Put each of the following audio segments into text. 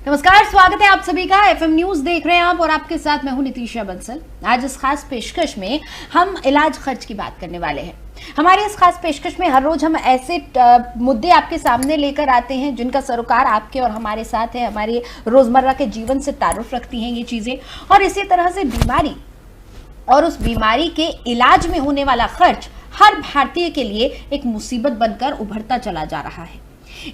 नमस्कार, स्वागत है आप सभी का। एफएम न्यूज देख रहे हैं आप और आपके साथ मैं हूं नितीशा बंसल। आज इस खास पेशकश में हम इलाज खर्च की बात करने वाले हैं। हमारी इस खास पेशकश में हर रोज हम ऐसे मुद्दे आपके सामने लेकर आते हैं जिनका सरोकार आपके और हमारे साथ है, हमारे रोजमर्रा के जीवन से ताल्लुक रखती हैं ये चीजें। और इसी तरह से बीमारी और उस बीमारी के इलाज में होने वाला खर्च हर भारतीय के लिए एक मुसीबत बनकर उभरता चला जा रहा है।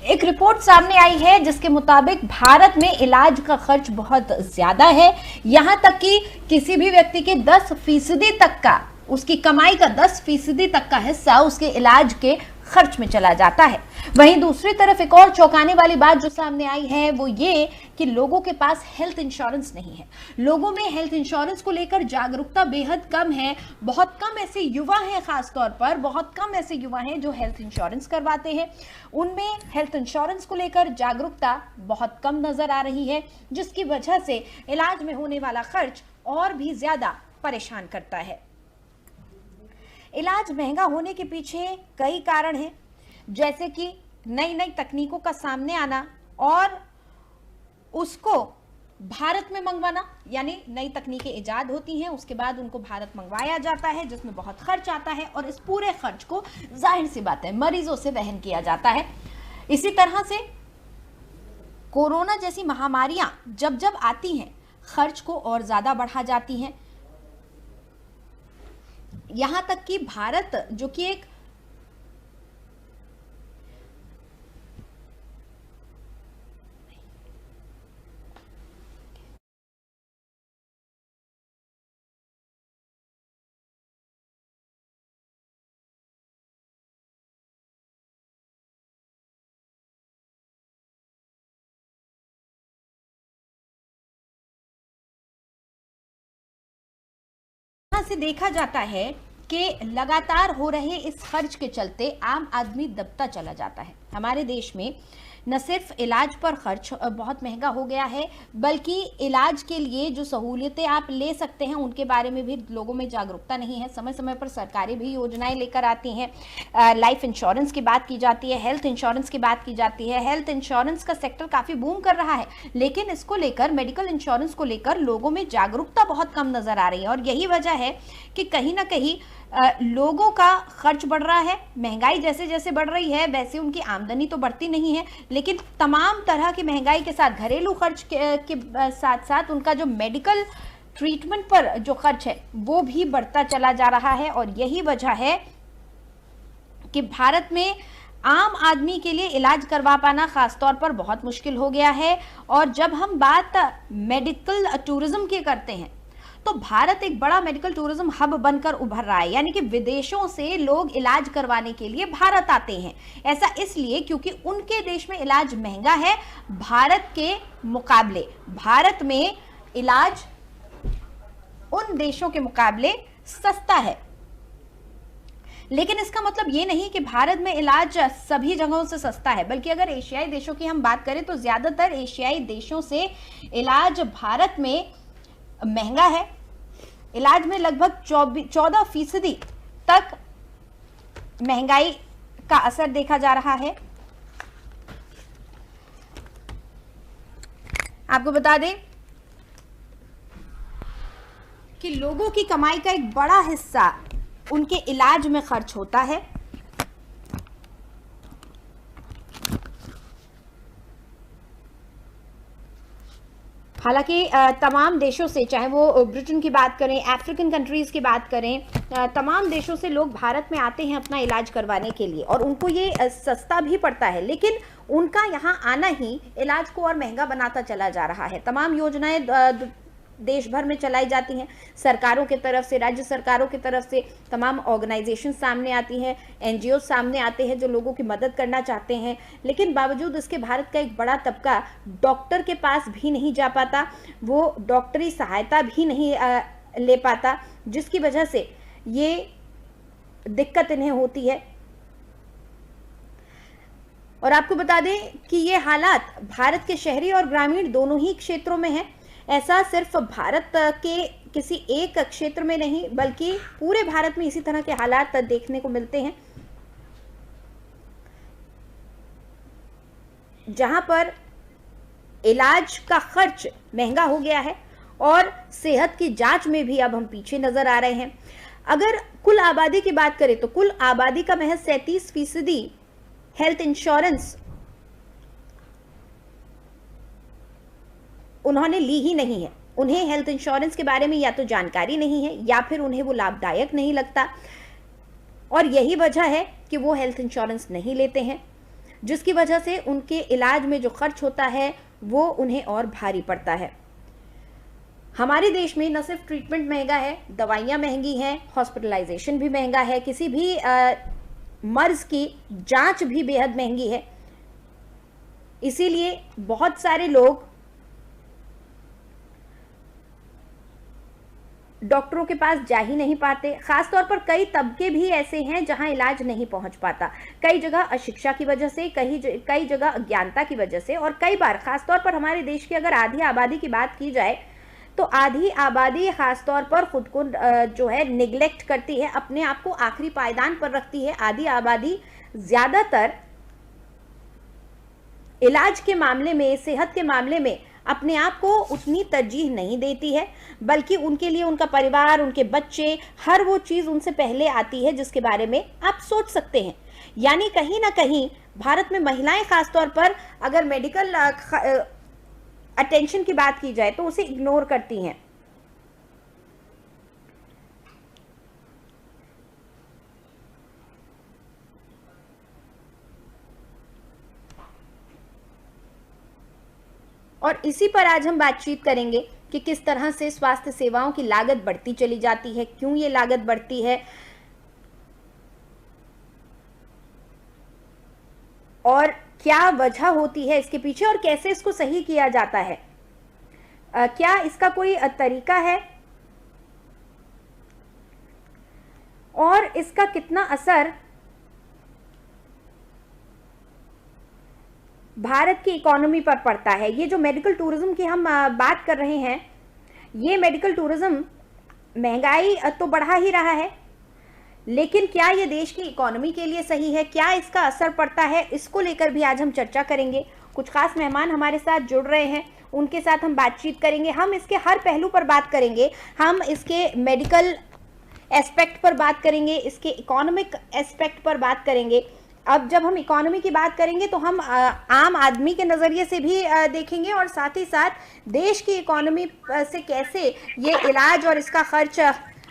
एक रिपोर्ट सामने आई है जिसके मुताबिक भारत में इलाज का खर्च बहुत ज्यादा है। यहां तक कि किसी भी व्यक्ति के 10% तक का, उसकी कमाई का 10% तक का हिस्सा उसके इलाज के खर्च में चला जाता है। वहीं दूसरी तरफ एक और चौंकाने वाली बात जो सामने आई है वो ये कि लोगों के पास हेल्थ इंश्योरेंस नहीं है। लोगों में हेल्थ इंश्योरेंस को लेकर जागरूकता बेहद कम है। बहुत कम ऐसे युवा हैं, खास तौर पर बहुत कम ऐसे युवा हैं जो हेल्थ इंश्योरेंस करवाते हैं। उनमें हेल्थ इंश्योरेंस को लेकर जागरूकता बहुत कम नजर आ रही है, जिसकी वजह से इलाज में होने वाला खर्च और भी ज्यादा परेशान करता है। इलाज महंगा होने के पीछे कई कारण हैं, जैसे कि नई नई तकनीकों का सामने आना और उसको भारत में मंगवाना। यानी नई तकनीकें इजाद होती हैं, उसके बाद उनको भारत मंगवाया जाता है जिसमें बहुत खर्च आता है और इस पूरे खर्च को जाहिर सी बात है मरीजों से वहन किया जाता है। इसी तरह से कोरोना जैसी महामारियां जब जब आती हैं खर्च को और ज्यादा बढ़ा जाती हैं। यहां तक कि भारत जो कि एक से देखा जाता है कि लगातार हो रहे इस खर्च के चलते आम आदमी दबता चला जाता है। हमारे देश में न सिर्फ इलाज पर खर्च बहुत महंगा हो गया है, बल्कि इलाज के लिए जो सहूलियतें आप ले सकते हैं उनके बारे में भी लोगों में जागरूकता नहीं है। समय समय पर सरकारें भी योजनाएं लेकर आती हैं। लाइफ इंश्योरेंस की बात की जाती है, हेल्थ इंश्योरेंस की बात की जाती है। हेल्थ इंश्योरेंस का सेक्टर काफ़ी बूम कर रहा है, लेकिन इसको लेकर, मेडिकल इंश्योरेंस को लेकर लोगों में जागरूकता बहुत कम नज़र आ रही है। और यही वजह है कि कहीं ना कहीं लोगों का खर्च बढ़ रहा है। महंगाई जैसे जैसे बढ़ रही है वैसे उनकी आमदनी तो बढ़ती नहीं है, लेकिन तमाम तरह की महंगाई के साथ घरेलू खर्च के साथ साथ उनका जो मेडिकल ट्रीटमेंट पर जो खर्च है वो भी बढ़ता चला जा रहा है। और यही वजह है कि भारत में आम आदमी के लिए इलाज करवा पाना खासतौर पर बहुत मुश्किल हो गया है। और जब हम बात मेडिकल टूरिज्म की करते हैं तो भारत एक बड़ा मेडिकल टूरिज्म हब बनकर उभर रहा है। यानी कि विदेशों से लोग इलाज करवाने के लिए भारत आते हैं। ऐसा इसलिए क्योंकि उनके देश में इलाज महंगा है भारत के मुकाबले। भारत में इलाज उन देशों के मुकाबले सस्ता है, लेकिन इसका मतलब ये नहीं कि भारत में इलाज सभी जगहों से सस्ता है। बल्कि अगर एशियाई देशों की हम बात करें तो ज्यादातर एशियाई देशों से इलाज भारत में महंगा है। इलाज में लगभग 14% तक महंगाई का असर देखा जा रहा है। आपको बता दें कि लोगों की कमाई का एक बड़ा हिस्सा उनके इलाज में खर्च होता है। हालांकि तमाम देशों से, चाहे वो ब्रिटेन की बात करें, अफ्रीकन कंट्रीज़ की बात करें, तमाम देशों से लोग भारत में आते हैं अपना इलाज करवाने के लिए और उनको ये सस्ता भी पड़ता है। लेकिन उनका यहाँ आना ही इलाज को और महंगा बनाता चला जा रहा है। तमाम योजनाएं देश भर में चलाई जाती हैं, सरकारों की तरफ से, राज्य सरकारों की तरफ से तमाम ऑर्गेनाइजेशन सामने आती हैं, एनजीओ सामने आते हैं जो लोगों की मदद करना चाहते हैं। लेकिन बावजूद इसके भारत का एक बड़ा तबका डॉक्टर के पास भी नहीं जा पाता, वो डॉक्टरी सहायता भी नहीं ले पाता, जिसकी वजह से ये दिक्कत इन्हें होती है। और आपको बता दें कि ये हालात भारत के शहरी और ग्रामीण दोनों ही क्षेत्रों में है। ऐसा सिर्फ भारत के किसी एक क्षेत्र में नहीं बल्कि पूरे भारत में इसी तरह के हालात देखने को मिलते हैं, जहां पर इलाज का खर्च महंगा हो गया है और सेहत की जांच में भी अब हम पीछे नजर आ रहे हैं। अगर कुल आबादी की बात करें तो कुल आबादी का महज 37% हेल्थ इंश्योरेंस उन्होंने ली ही नहीं है। उन्हें हेल्थ इंश्योरेंस के बारे में या तो जानकारी नहीं है या फिर उन्हें वो लाभदायक नहीं लगता, और यही वजह है कि वो हेल्थ इंश्योरेंस नहीं लेते हैं, जिसकी वजह से उनके इलाज में जो खर्च होता है वो उन्हें और भारी पड़ता है। हमारे देश में न सिर्फ ट्रीटमेंट महंगा है, दवाइयाँ महंगी हैं, हॉस्पिटलाइजेशन भी महंगा है, किसी भी मर्ज की जांच भी बेहद महंगी है। इसीलिए बहुत सारे लोग डॉक्टरों के पास जा ही नहीं पाते। खासतौर पर कई तबके भी ऐसे हैं जहां इलाज नहीं पहुंच पाता, कई जगह अशिक्षा की वजह से, कई जगह अज्ञानता की वजह से, और कई बार खासतौर पर हमारे देश की अगर आधी आबादी की बात की जाए तो आधी आबादी खासतौर पर खुद को जो है निगलेक्ट करती है, अपने आप को आखिरी पायदान पर रखती है। आधी आबादी ज्यादातर इलाज के मामले में, सेहत के मामले में अपने आप को उतनी तरजीह नहीं देती है, बल्कि उनके लिए उनका परिवार, उनके बच्चे, हर वो चीज उनसे पहले आती है जिसके बारे में आप सोच सकते हैं। यानी कहीं ना कहीं भारत में महिलाएं खासतौर पर अगर मेडिकल अटेंशन की बात की जाए तो उसे इग्नोर करती हैं। और इसी पर आज हम बातचीत करेंगे कि किस तरह से स्वास्थ्य सेवाओं की लागत बढ़ती चली जाती है, क्यों ये लागत बढ़ती है, और क्या वजह होती है इसके पीछे, और कैसे इसको सही किया जाता है। क्या इसका कोई तरीका है और इसका कितना असर भारत की इकोनॉमी पर पड़ता है। ये जो मेडिकल टूरिज्म की हम बात कर रहे हैं, ये मेडिकल टूरिज्म महंगाई तो बढ़ा ही रहा है, लेकिन क्या ये देश की इकोनॉमी के लिए सही है, क्या इसका असर पड़ता है, इसको लेकर भी आज हम चर्चा करेंगे। कुछ खास मेहमान हमारे साथ जुड़ रहे हैं, उनके साथ हम बातचीत करेंगे। हम इसके हर पहलू पर बात करेंगे, हम इसके मेडिकल एस्पेक्ट पर बात करेंगे, इसके इकोनॉमिक एस्पेक्ट पर बात करेंगे। अब जब हम इकोनॉमी की बात करेंगे तो हम आम आदमी के नज़रिए से भी देखेंगे, और साथ ही साथ देश की इकोनॉमी से कैसे ये इलाज और इसका खर्च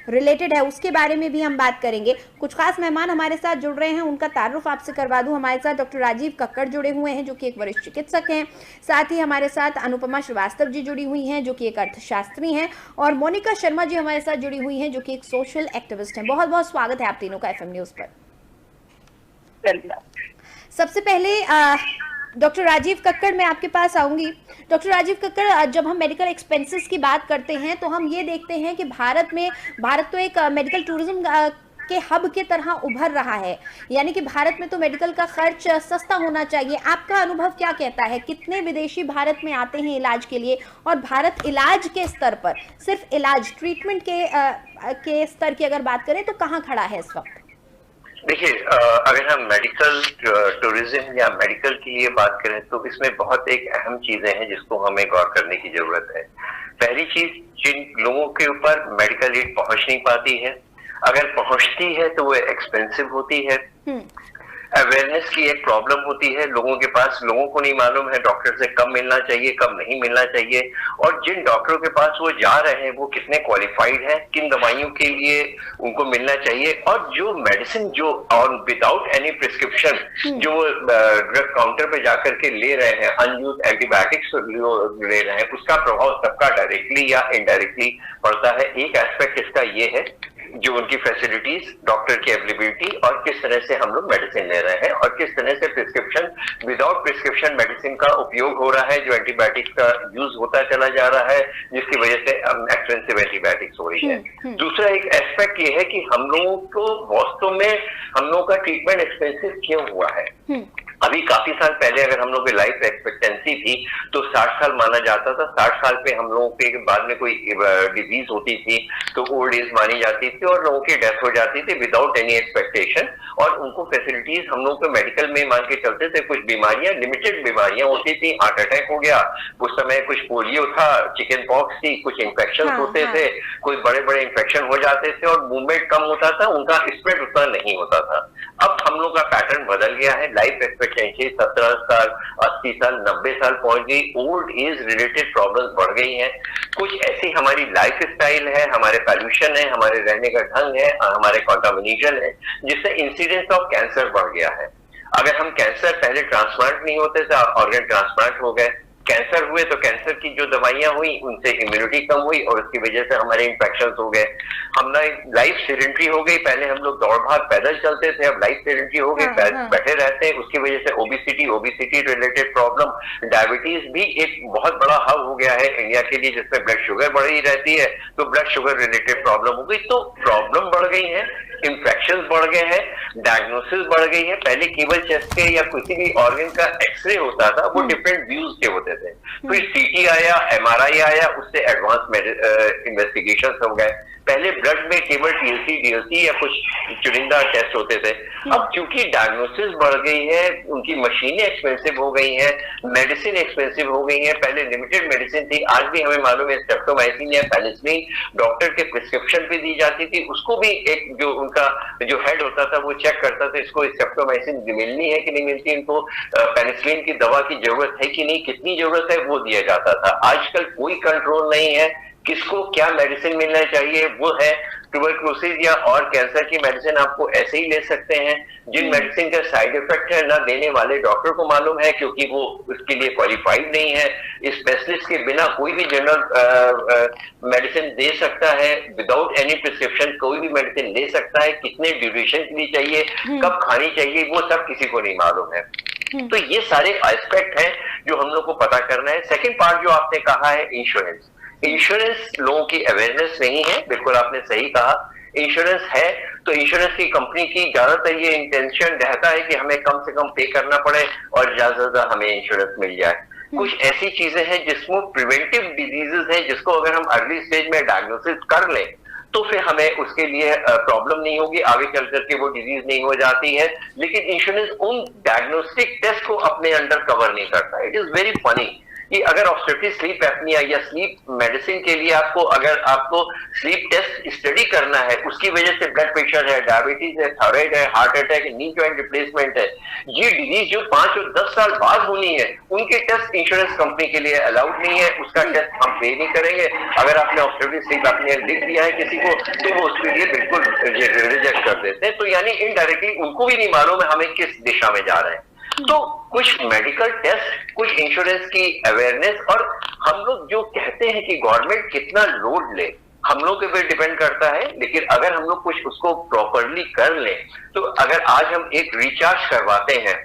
रिलेटेड है उसके बारे में भी हम बात करेंगे। कुछ खास मेहमान हमारे साथ जुड़ रहे हैं, उनका तारुफ आपसे करवा दूं। हमारे साथ डॉक्टर राजीव कक्कड़ जुड़े हुए हैं जो कि एक वरिष्ठ चिकित्सक हैं, साथ ही हमारे साथ अनुपमा श्रीवास्तव जी जुड़ी हुई हैं जो कि एक अर्थशास्त्री हैं, और मोनिका शर्मा जी हमारे साथ जुड़ी हुई हैं जो कि एक सोशल एक्टिविस्ट हैं। बहुत बहुत स्वागत है आप तीनों का FM न्यूज़ पर। सबसे पहले डॉक्टर राजीव कक्कड़, मैं आपके पास आऊंगी। डॉक्टर राजीव कक्कड़, जब हम मेडिकल एक्सपेंसेस की बात करते हैं तो हम ये देखते हैं कि भारत तो एक मेडिकल टूरिज्म के हब के तरह उभर रहा है, यानी कि भारत में तो मेडिकल का खर्च सस्ता होना चाहिए। आपका अनुभव क्या कहता है, कितने विदेशी भारत में आते हैं इलाज के लिए, और भारत इलाज के स्तर पर, सिर्फ इलाज ट्रीटमेंट के स्तर की अगर बात करें तो कहाँ खड़ा है इस वक्त? देखिए, अगर हम मेडिकल टूरिज्म या मेडिकल के लिए बात करें तो इसमें बहुत एक अहम चीजें हैं जिसको हमें गौर करने की जरूरत है। पहली चीज, जिन लोगों के ऊपर मेडिकल एड पहुंच नहीं पाती है, अगर पहुंचती है तो वो एक्सपेंसिव होती है। अवेयरनेस की एक प्रॉब्लम होती है लोगों के पास, लोगों को नहीं मालूम है डॉक्टर से कब मिलना चाहिए, कब नहीं मिलना चाहिए, और जिन डॉक्टरों के पास वो जा रहे हैं वो कितने क्वालिफाइड हैं, किन दवाइयों के लिए उनको मिलना चाहिए, और जो मेडिसिन जो और विदाउट एनी प्रिस्क्रिप्शन जो ड्रग काउंटर पे जाकर के ले रहे हैं, अनयूज्ड एंटीबायोटिक्स ले रहे हैं, उसका प्रभाव सबका डायरेक्टली या इनडायरेक्टली पड़ता है। एक एस्पेक्ट इसका ये है जो उनकी फैसिलिटीज, डॉक्टर की अवेलेबिलिटी, और किस तरह से हम लोग मेडिसिन ले रहे हैं, और किस तरह से प्रिस्क्रिप्शन, विदाउट प्रिस्क्रिप्शन मेडिसिन का उपयोग हो रहा है, जो एंटीबायोटिक्स का यूज होता चला जा रहा है, जिसकी वजह से एक्सपेंसिव एंटीबायोटिक्स हो रही है। दूसरा एक एस्पेक्ट ये है कि हम लोगों को वास्तव में हम लोगों का ट्रीटमेंट एक्सपेंसिव क्यों हुआ है। अभी काफी साल पहले अगर हम लोग की लाइफ एक्सपेक्टेंसी थी तो 60 साल माना जाता था। 60 साल पे हम लोगों के बाद में कोई डिजीज होती थी तो ओल्ड एज मानी जाती थी और लोगों की डेथ हो जाती थी विदाउट एनी एक्सपेक्टेशन। और उनको फैसिलिटीज हम लोग को मेडिकल में मान के चलते थे। कुछ बीमारियां, लिमिटेड बीमारियां होती थी, हार्ट अटैक हो गया, उस समय कुछ पोलियो था, चिकन पॉक्स थी, कुछ इन्फेक्शन होते थे, कोई बड़े बड़े इन्फेक्शन हो जाते थे और मूवमेंट कम होता था, उनका स्प्रेड उतना नहीं होता था। अब हम लोग का पैटर्न बदल गया है। लाइफ एक्सपेक्टेंसी 70 साल, 80 साल, 90 साल पहुंच गई। ओल्ड एज रिलेटेड प्रॉब्लम्स बढ़ गई हैं। कुछ ऐसी हमारी लाइफ स्टाइल है, हमारे पॉल्यूशन है, हमारे रहने का ढंग है, हमारे कॉन्टामिनेशन है, जिससे इंसिडेंस ऑफ कैंसर बढ़ गया है। अगर हम कैंसर पहले ट्रांसप्लांट नहीं होते थे, ऑर्गन ट्रांसप्लांट हो गए, कैंसर हुए तो कैंसर की जो दवाइयां हुई उनसे इम्यूनिटी कम हुई और उसकी वजह से हमारे इन्फेक्शन हो गए। हमारी लाइफ सेडेंट्री हो गई। पहले हम लोग दौड़ भाग पैदल चलते थे, अब लाइफ सेडेंट्री हो गई, बैठे रहते हैं, उसकी वजह से ओबिसिटी रिलेटेड प्रॉब्लम, डायबिटीज भी एक बहुत बड़ा हब हो गया है इंडिया के लिए, जिसमें ब्लड शुगर बढ़ी रहती है तो ब्लड शुगर रिलेटेड प्रॉब्लम हो गई। तो प्रॉब्लम बढ़ गई है, इन्फेक्शन बढ़ गए हैं, डायग्नोसिस बढ़ गई है। पहले केवल चेस्ट के या किसी भी ऑर्गन का एक्सरे होता था, वो डिफरेंट व्यूज के होते थे। फिर सीटी आया, एमआरआई आया, उससे एडवांस इन्वेस्टिगेशन हो गए। पहले ब्लड में केवल टीएलसी, डीएलसी या कुछ चुनिंदा टेस्ट होते थे। अब क्योंकि डायग्नोसिस बढ़ गई है, उनकी मशीनें एक्सपेंसिव हो गई हैं, मेडिसिन एक्सपेंसिव हो गई है। पहले लिमिटेड मेडिसिन थी, आज भी हमें मालूम है स्ट्रेप्टोमाइसिन या पेनिसिलिन डॉक्टर के प्रिस्क्रिप्शन पे दी जाती थी। उसको भी एक जो उनका जो हेड होता था वो चेक करता था इसको स्ट्रेप्टोमाइसिन मिलनी है कि नहीं मिलती, इनको पेनिसिलिन की दवा की जरूरत है कि नहीं, कितनी जरूरत है, वो दिया जाता था। आजकल कोई कंट्रोल नहीं है, किसको क्या मेडिसिन मिलना चाहिए वो है। ट्यूबरक्लोसिस या और कैंसर की मेडिसिन आपको ऐसे ही ले सकते हैं। जिन मेडिसिन का साइड इफेक्ट है ना देने वाले डॉक्टर को मालूम है, क्योंकि वो उसके लिए क्वालिफाइड नहीं है। स्पेशलिस्ट के बिना कोई भी जनरल मेडिसिन दे सकता है, विदाउट एनी प्रिस्क्रिप्शन कोई भी मेडिसिन ले सकता है। कितने ड्यूरेशन के लिए चाहिए, कब खानी चाहिए, वो सब किसी को नहीं मालूम है। तो ये सारे एस्पेक्ट हैं जो हम लोग को पता करना है। सेकेंड पार्ट जो आपने कहा है इंश्योरेंस, इंश्योरेंस लोगों की अवेयरनेस नहीं है, बिल्कुल आपने सही कहा। इंश्योरेंस है तो इंश्योरेंस की कंपनी की ज्यादातर ये इंटेंशन रहता है कि हमें कम से कम पे करना पड़े और ज्यादा से ज्यादा हमें इंश्योरेंस मिल जाए। कुछ ऐसी चीजें हैं जिसमें प्रिवेंटिव डिजीजेस हैं, जिसको अगर हम अर्ली स्टेज में डायग्नोसिस कर लें तो फिर हमें उसके लिए प्रॉब्लम नहीं होगी, आगे चल करके वो डिजीज नहीं हो जाती है। लेकिन इंश्योरेंस उन डायग्नोस्टिक टेस्ट को अपने अंडर कवर नहीं करता। इट इज वेरी फनी कि अगर ऑब्स्ट्रक्टिव स्लीप एपनिया या स्लीप मेडिसिन के लिए अगर आपको स्लीप टेस्ट स्टडी करना है, उसकी वजह से ब्लड प्रेशर है, डायबिटीज है, थायराइड है, हार्ट अटैक है, नी जॉइंट रिप्लेसमेंट है, ये डिजीज जो 5 और 10 साल बाद होनी है, उनके टेस्ट इंश्योरेंस कंपनी के लिए अलाउड नहीं है। उसका टेस्ट हम पे नहीं करेंगे। अगर आपने ऑब्स्ट्रक्टिव स्लीप एपनिया लिख दिया है किसी को तो वो उसके लिए बिल्कुल रिजेक्ट कर देते हैं। तो यानी इनडायरेक्टली उनको भी नहीं मालूम है हमें किस दिशा में जा रहे हैं। तो कुछ मेडिकल टेस्ट, कुछ इंश्योरेंस की अवेयरनेस, और हम लोग जो कहते हैं कि गवर्नमेंट कितना लोड ले, हम लोग के ऊपर डिपेंड करता है। लेकिन अगर हम लोग कुछ उसको प्रॉपरली कर लें तो अगर आज हम एक रिचार्ज करवाते हैं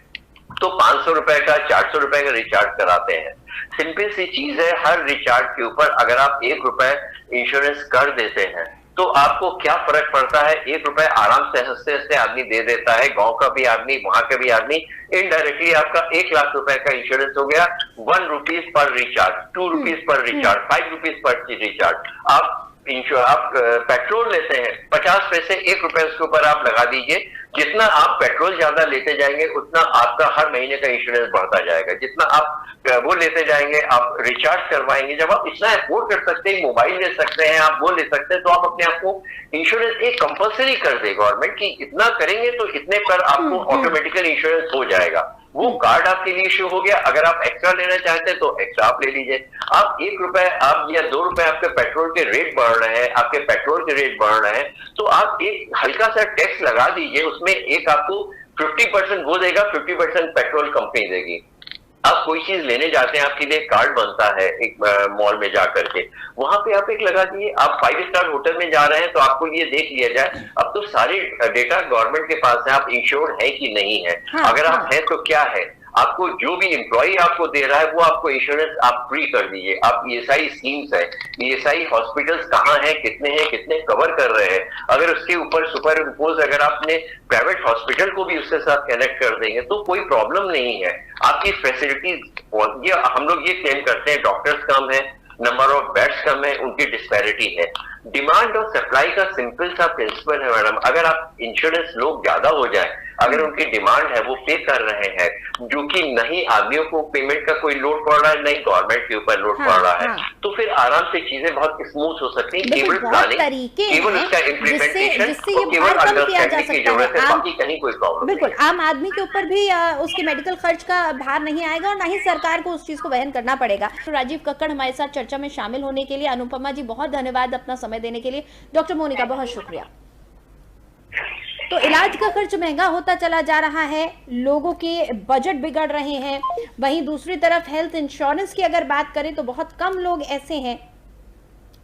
तो 500 रुपए का, 400 रुपए का रिचार्ज कराते हैं। सिंपल सी चीज है, हर रिचार्ज के ऊपर अगर आप 1 रुपए इंश्योरेंस कर देते हैं तो आपको क्या फर्क पड़ता है। 1 रुपए आराम से हंसते हंसते आदमी दे देता है, गांव का भी आदमी, वहां का भी आदमी। इनडायरेक्टली आपका 1 लाख रुपए का इंश्योरेंस हो गया। 1 rupees per recharge, 2 rupees per recharge, 5 rupees per recharge. आप पेट्रोल लेते हैं, 50 पैसे, 1 रुपए उसके ऊपर आप लगा दीजिए। जितना आप पेट्रोल ज्यादा लेते जाएंगे उतना आपका हर महीने का इंश्योरेंस बढ़ता जाएगा। जितना आप वो लेते जाएंगे, आप रिचार्ज करवाएंगे, जब आप इतना अफोर्ड कर सकते हैं, मोबाइल ले सकते हैं, आप वो ले सकते हैं, तो आप अपने आप को इंश्योरेंस एक कंपलसरी कर दे गवर्नमेंट की इतना करेंगे तो इतने पर आपको ऑटोमेटिकल इंश्योरेंस हो जाएगा। वो कार्ड आपके लिए इश्यू हो गया। अगर आप एक्स्ट्रा लेना चाहते हैं तो एक्स्ट्रा आप ले लीजिए। आप 1 रुपए आप या 2 रुपए आपके पेट्रोल के रेट बढ़ रहे हैं, आपके पेट्रोल के रेट बढ़ रहे हैं, तो आप एक हल्का सा टैक्स लगा दीजिए। उसमें एक आपको 50% वो देगा, 50% पेट्रोल कंपनी देगी। आप कोई चीज लेने जाते हैं, आपके लिए कार्ड बनता है एक मॉल में जाकर के, वहां पे आप एक लगा दिए। आप 5 स्टार होटल में जा रहे हैं तो आपको ये देख लिया जाए, अब तो सारे डेटा गवर्नमेंट के पास है, आप इंश्योर्ड है कि नहीं है। अगर आप हैं तो क्या है, आपको जो भी एम्प्लॉय आपको दे रहा है वो आपको इंश्योरेंस आप फ्री कर दीजिए। आप ईएसआई स्कीम्स है, ईएसआई हॉस्पिटल्स कहाँ हैं, कितने कवर कर रहे हैं, अगर उसके ऊपर सुपर इम्पोज अगर आपने प्राइवेट हॉस्पिटल को भी उसके साथ कनेक्ट कर देंगे तो कोई प्रॉब्लम नहीं है। आपकी फैसिलिटीज, ये हम लोग ये क्लेम करते हैं डॉक्टर्स कम है, नंबर ऑफ बेड्स कम है, उनकी डिस्पैरिटी है। डिमांड और सप्लाई का सिंपल सा प्रिंसिपल है मैडम। अगर आप इंश्योरेंस लोग ज्यादा हो जाए, अगर उनकी डिमांड है वो पे कर रहे हैं, जो कि नहीं आदमियों को पेमेंट का कोई लोड पड़ रहा है, नहीं गवर्नमेंट के ऊपर लोड पड़ रहा है, तो फिर आराम से चीजें बहुत स्मूथ हो सकती हैं। केवल प्लानिंग, केवल उसका इम्प्लीमेंटेशन, केवल अंडरस्टैंडिंग की जरूरत है, बाकी कहीं कोई प्रॉब्लम नहीं। बिल्कुल आम आदमी के ऊपर भी उसके मेडिकल खर्च का भार नहीं आएगा और ना ही सरकार को उस चीज को वहन करना पड़ेगा। तो राजीव कक्कड़ हमारे साथ चर्चा में शामिल होने के लिए, अनुपमा जी बहुत धन्यवाद अपना समय देने के लिए, डॉक्टर मोनिका बहुत शुक्रिया। तो इलाज का खर्च महंगा होता चला जा रहा है, लोगों के बजट बिगड़ रहे हैं। वहीं दूसरी तरफ हेल्थ इंश्योरेंस की अगर बात करें तो बहुत कम लोग ऐसे हैं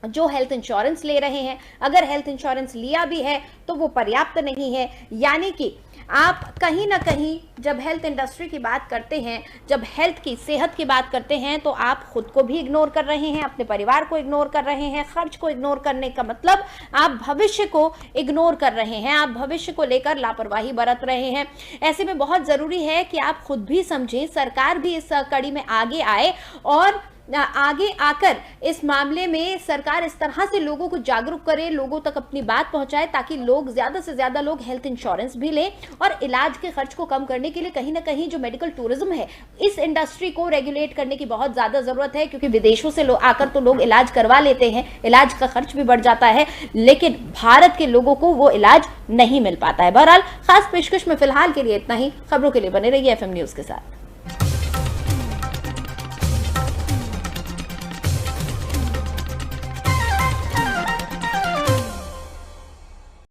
जो हेल्थ इंश्योरेंस ले रहे हैं। अगर हेल्थ इंश्योरेंस लिया भी है तो वो पर्याप्त नहीं है। यानी कि आप कहीं ना कहीं जब हेल्थ इंडस्ट्री की बात करते हैं, जब हेल्थ की, सेहत की बात करते हैं, तो आप खुद को भी इग्नोर कर रहे हैं, अपने परिवार को इग्नोर कर रहे हैं। खर्च को इग्नोर करने का मतलब आप भविष्य को इग्नोर कर रहे हैं, आप भविष्य को लेकर लापरवाही बरत रहे हैं। ऐसे में बहुत जरूरी है कि आप खुद भी समझें, सरकार भी इस कड़ी में आगे आए और आगे आकर इस मामले में सरकार इस तरह से लोगों को जागरूक करे, लोगों तक अपनी बात पहुंचाए, ताकि लोग, ज्यादा से ज्यादा लोग हेल्थ इंश्योरेंस भी लें। और इलाज के खर्च को कम करने के लिए कहीं ना कहीं जो मेडिकल टूरिज्म है, इस इंडस्ट्री को रेगुलेट करने की बहुत ज्यादा जरूरत है, क्योंकि विदेशों से आकर तो लोग इलाज करवा लेते हैं, इलाज का खर्च भी बढ़ जाता है, लेकिन भारत के लोगों को वो इलाज नहीं मिल पाता है। बहरहाल खास पेशकश में फिलहाल के लिए इतना ही। खबरों के लिए बने रहिए FM न्यूज के साथ।